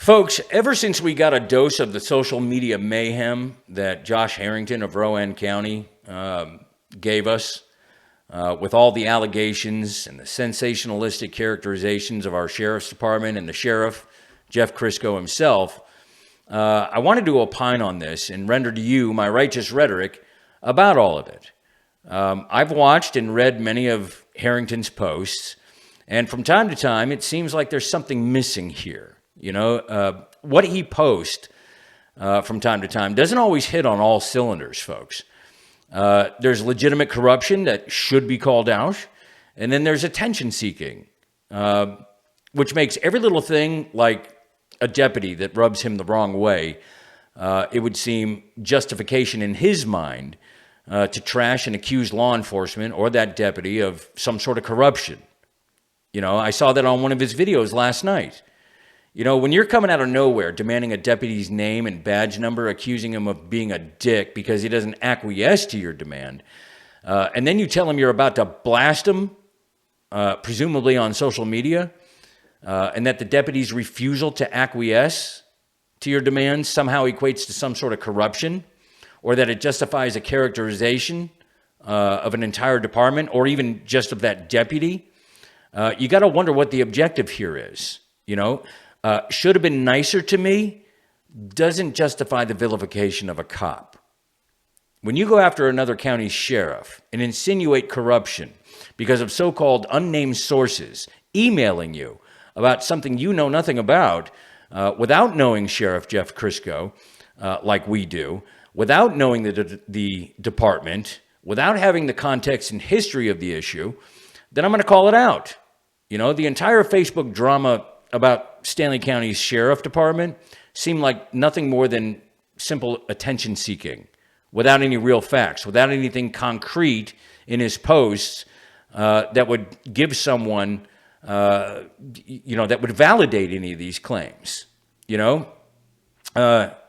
Folks, ever since we got a dose of the social media mayhem that Josh Harrington of Rowan County gave us, with all the allegations and the sensationalistic characterizations of our sheriff's department and the sheriff, Jeff Crisco himself, I wanted to opine on this and render to you my righteous rhetoric about all of it. I've watched and read many of Harrington's posts, and from time to time, it seems like there's something missing here. You know, what he posts from time to time doesn't always hit on all cylinders, folks. There's legitimate corruption that should be called out, and then there's attention seeking, which makes every little thing like a deputy that rubs him the wrong way, it would seem justification in his mind to trash and accuse law enforcement or that deputy of some sort of corruption. You know, I saw that on one of his videos last night. You know, when you're coming out of nowhere demanding a deputy's name and badge number, accusing him of being a dick because he doesn't acquiesce to your demand, and then you tell him you're about to blast him, presumably on social media, and that the deputy's refusal to acquiesce to your demands somehow equates to some sort of corruption, or that it justifies a characterization of an entire department, or even just of that deputy, you got to wonder what the objective here is, you know? Should have been nicer to me doesn't justify the vilification of a cop. When you go after another county's sheriff and insinuate corruption because of so-called unnamed sources emailing you about something you know nothing about, without knowing Sheriff Jeff Crisco, like we do, without knowing the department, without having the context and history of the issue, then I'm going to call it out. You know, the entire Facebook drama about Stanley County's sheriff department seemed like nothing more than simple attention seeking, without any real facts, without anything concrete in his posts that would give someone, that would validate any of these claims. You know,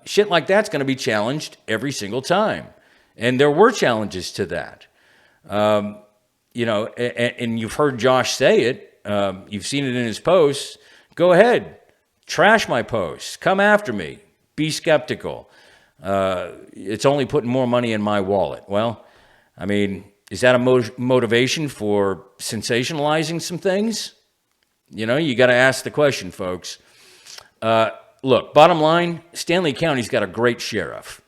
shit like that's going to be challenged every single time, and there were challenges to that. And you've heard Josh say it. You've seen it in his posts. Go ahead, trash my posts, come after me, be skeptical. It's only putting more money in my wallet. Well, I mean, is that a motivation for sensationalizing some things? You know, you got to ask the question, folks. Look, bottom line, Stanley County's got a great sheriff.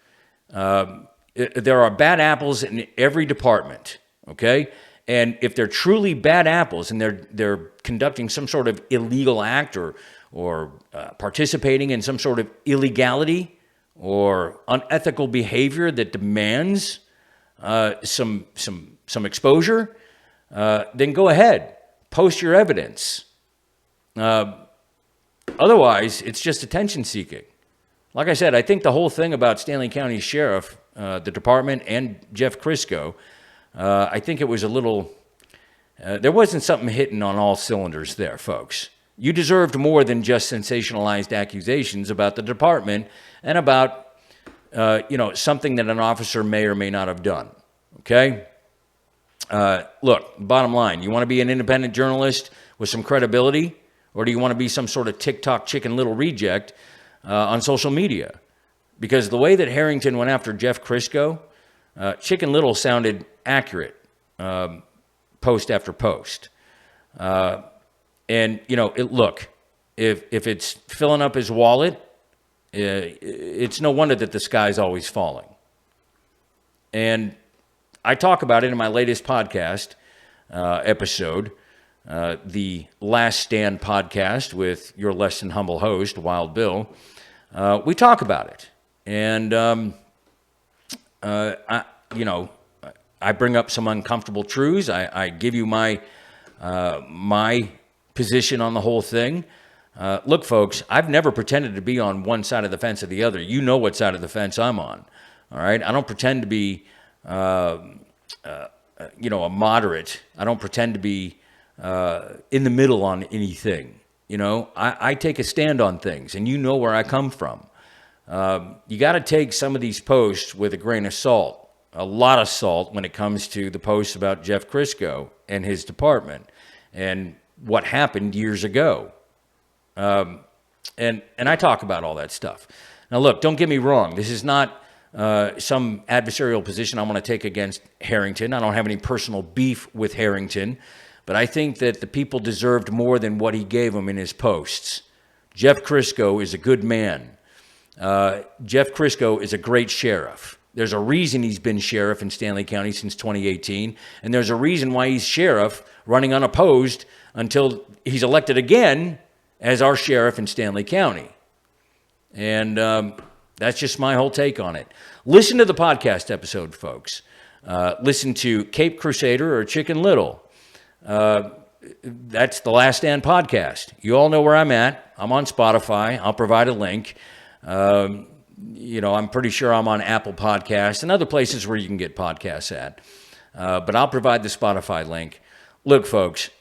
There are bad apples in every department, okay? And if they're truly bad apples and they're conducting some sort of illegal act or participating in some sort of illegality or unethical behavior that demands some exposure, then go ahead, post your evidence. Otherwise, it's just attention seeking. Like I said, I think the whole thing about Stanley County Sheriff, the department, and Jeff Crisco, I think it was a little, there wasn't something hitting on all cylinders there, folks. You deserved more than just sensationalized accusations about the department and about, something that an officer may or may not have done, okay? Look, bottom line, you want to be an independent journalist with some credibility, or do you want to be some sort of TikTok Chicken Little reject on social media? Because the way that Harrington went after Jeff Crisco, Chicken Little sounded accurate post after post. And, look, if it's filling up his wallet, it's no wonder that the sky's always falling. And I talk about it in my latest podcast episode, the Last Stand podcast with your less than humble host, Wild Bill. We talk about it. And, I bring up some uncomfortable truths. I give you my position on the whole thing. Look, folks, I've never pretended to be on one side of the fence or the other. You know what side of the fence I'm on. All right? I don't pretend to be, a moderate. I don't pretend to be in the middle on anything. You know, I take a stand on things, and you know where I come from. You got to take some of these posts with a grain of salt. A lot of salt when it comes to the posts about Jeff Crisco and his department and what happened years ago. And I talk about all that stuff. Now, look, don't get me wrong. This is not some adversarial position I want to take against Harrington. I don't have any personal beef with Harrington, but I think that the people deserved more than what he gave them in his posts. Jeff Crisco is a good man. Jeff Crisco is a great sheriff. There's a reason he's been sheriff in Stanley County since 2018, and there's a reason why he's sheriff running unopposed until he's elected again as our sheriff in Stanley County. And that's just my whole take on it. Listen to the podcast episode, folks. Listen to Cape Crusader or Chicken Little. That's the Last Stand podcast. You all know where I'm at. I'm on Spotify. I'll provide a link. I'm pretty sure I'm on Apple Podcasts and other places where you can get podcasts at. But I'll provide the Spotify link. Look, folks,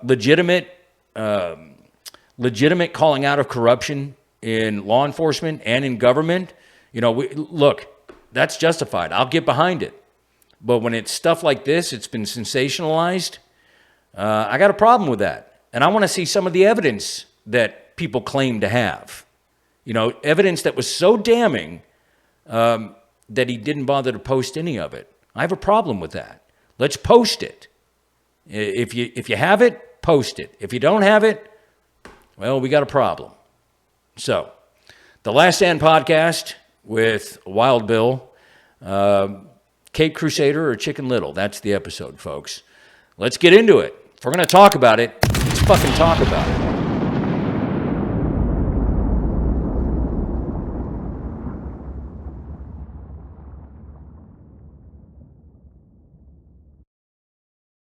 legitimate calling out of corruption in law enforcement and in government, look, that's justified. I'll get behind it. But when it's stuff like this, it's been sensationalized, I got a problem with that. And I want to see some of the evidence that people claim to have. Evidence that was so damning that he didn't bother to post any of it. I have a problem with that. Let's post it. If you have it, post it. If you don't have it, well, we got a problem. So, the Last Stand podcast with Wild Bill, Cape Crusader or Chicken Little. That's the episode, folks. Let's get into it. If we're going to talk about it, let's fucking talk about it.